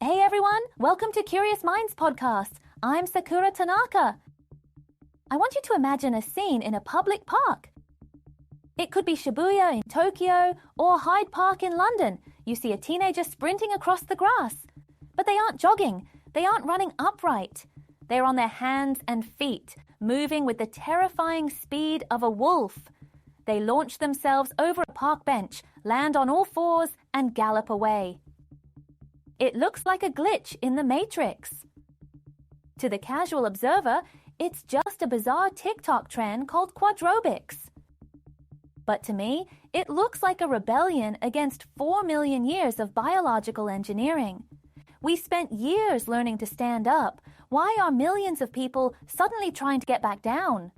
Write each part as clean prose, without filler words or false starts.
Hey everyone, welcome to Curious Minds podcast. I'm Sakura Tanaka. I want you to imagine a scene in a public park. It could be Shibuya in Tokyo or Hyde Park in London. You see a teenager sprinting across the grass. But they aren't jogging. They aren't running upright. They're on their hands and feet, moving with the terrifying speed of a wolf. They launch themselves over a park bench, land on all fours, and gallop away. It looks like a glitch in the Matrix. To the casual observer, it's just a bizarre TikTok trend called Quadrobics. But to me, it looks like a rebellion against 4 million years of biological engineering. We spent years learning to stand up. Why are millions of people suddenly trying to get back down?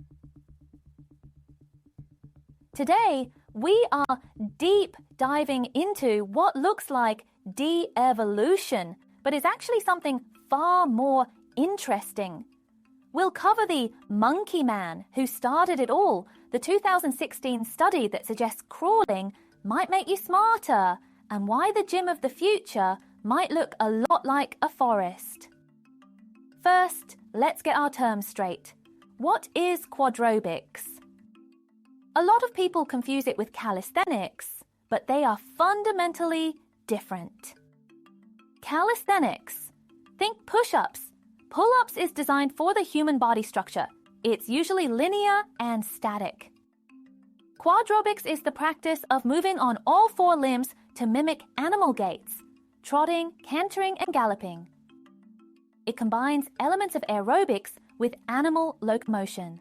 Today, we are deep diving into what looks like de-evolution, but is actually something far more interesting. We'll cover the monkey man who started it all, the 2016 study that suggests crawling might make you smarter, and why the gym of the future might look a lot like a forest. First, let's get our terms straight. What is quadrobics? A lot of people confuse it with calisthenics, but they are fundamentally different. Calisthenics. Think push-ups. Pull-ups is designed for the human body structure. It's usually linear and static. Quadrobics is the practice of moving on all four limbs to mimic animal gaits, trotting, cantering, and galloping. It combines elements of aerobics with animal locomotion.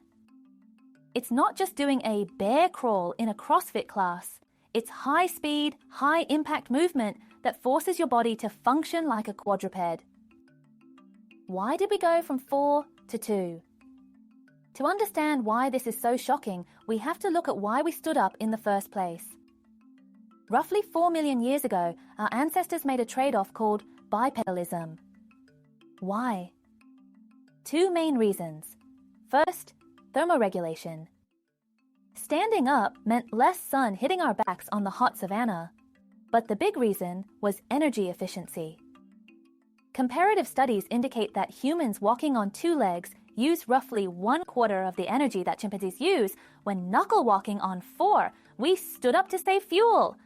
It's not just doing a bear crawl in a CrossFit class. It's high-speed, high-impact movement that forces your body to function like a quadruped. Why did we go from 4 to 2? To understand why this is so shocking, we have to look at why we stood up in the first place. Roughly 4 million years ago, our ancestors made a trade-off called bipedalism. Why? 2 main reasons. First, thermoregulation. Standing up meant less sun hitting our backs on the hot savanna. But the big reason was energy efficiency. Comparative studies indicate that humans walking on 2 legs use roughly 1/4 of the energy that chimpanzees use. When knuckle walking on 4, we stood up to save fuel.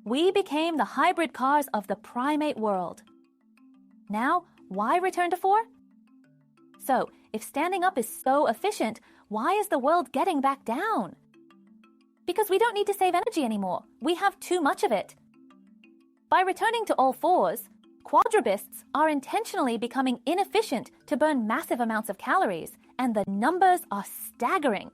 We became the hybrid cars of the primate world. Now, why return to 4? So, if standing up is so efficient, why is the world getting back down? Because we don't need to save energy anymore. We have too much of it. By returning to all fours, quadrubists are intentionally becoming inefficient to burn massive amounts of calories, and the numbers are staggering.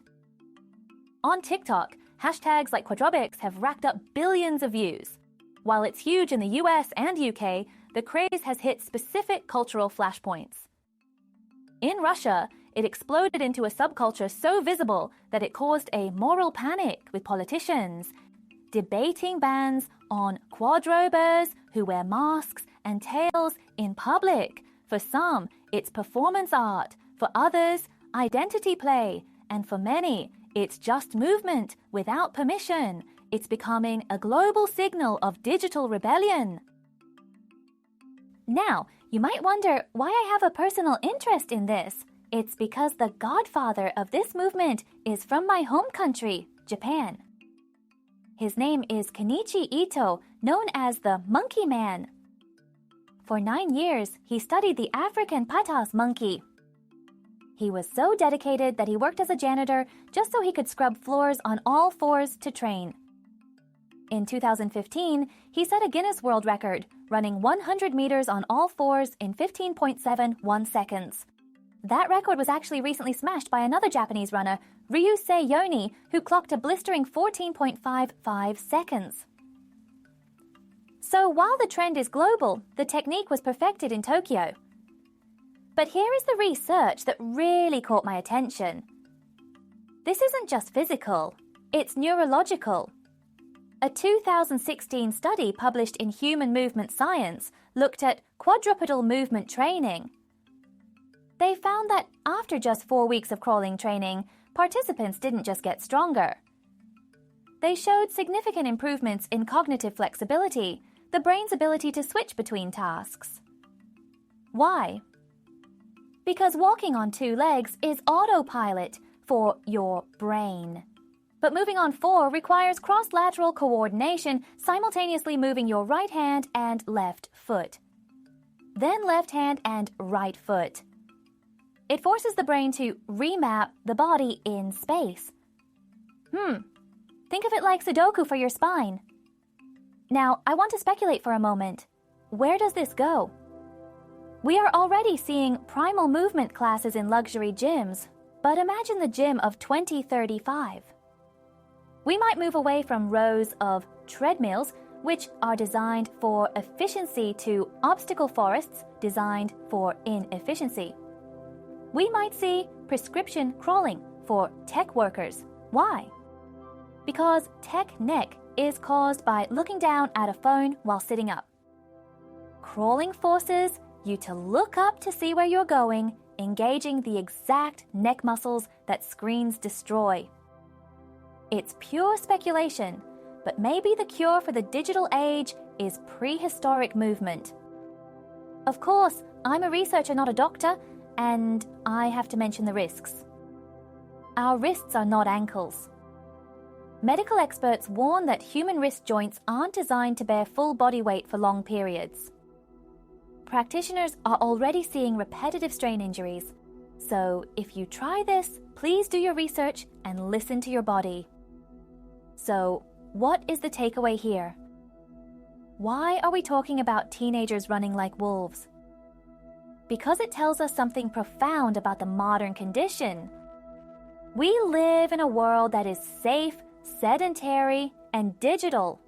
On TikTok, hashtags like Quadrobics have racked up billions of views. While it's huge in the US and UK, the craze has hit specific cultural flashpoints. In Russia, it exploded into a subculture so visible that it caused a moral panic with politicians, debating bans on quadrobers who wear masks and tails in public. For some, it's performance art. For others, identity play. And for many, it's just movement without permission. It's becoming a global signal of digital rebellion. Now, you might wonder why I have a personal interest in this. It's because the godfather of this movement is from my home country, Japan. His name is Kenichi Ito, known as the Monkey Man. For 9 years, he studied the African patas monkey. He was so dedicated that he worked as a janitor just so he could scrub floors on all fours to train. In 2015, he set a Guinness World Record, running 100 meters on all fours in 15.71 seconds. That record was actually recently smashed by another Japanese runner, Ryusei Yoni, who clocked a blistering 14.55 seconds. So while the trend is global, the technique was perfected in Tokyo. But here is the research that really caught my attention. This isn't just physical, it's neurological. A 2016 study published in Human Movement Science looked at quadrupedal movement training. They found that after just 4 weeks of crawling training, participants didn't just get stronger. They showed significant improvements in cognitive flexibility. the brain's ability to switch between tasks. Why? Because walking on 2 legs is autopilot for your brain. But moving on 4 requires cross-lateral coordination, simultaneously moving your right hand and left foot. Then left hand and right foot. It forces the brain to remap the body in space. Think of it like Sudoku for your spine. Now, I want to speculate for a moment. Where does this go? We are already seeing Primal movement classes in luxury gyms, but imagine the gym of 2035. We might move away from rows of treadmills, which are designed for efficiency, to obstacle forests designed for inefficiency. We might see prescription crawling for tech workers. Why? Because tech neck is caused by looking down at a phone while sitting up. Crawling forces you to look up to see where you're going, engaging the exact neck muscles that screens destroy. It's pure speculation, but maybe the cure for the digital age is prehistoric movement. Of course, I'm a researcher, not a doctor, and I have to mention the risks. Our wrists are not ankles. Medical experts warn that human wrist joints aren't designed to bear full body weight for long periods. Practitioners are already seeing repetitive strain injuries. So if you try this, please do your research and listen to your body. So, what is the takeaway here? Why are we talking about teenagers running like wolves? Because it tells us something profound about the modern condition. We live in a world that is safe, sedentary, and digital.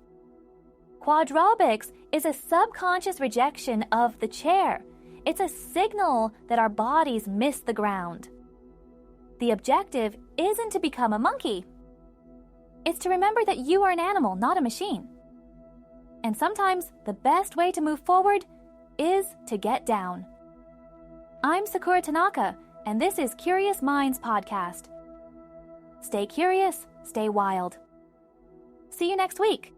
Quadrobics is a subconscious rejection of the chair. It's a signal that our bodies miss the ground. The objective isn't to become a monkey. It's to remember that you are an animal, not a machine. And sometimes the best way to move forward is to get down. I'm Sakura Tanaka, and this is Curious Minds Podcast. Stay curious, stay wild. See you next week.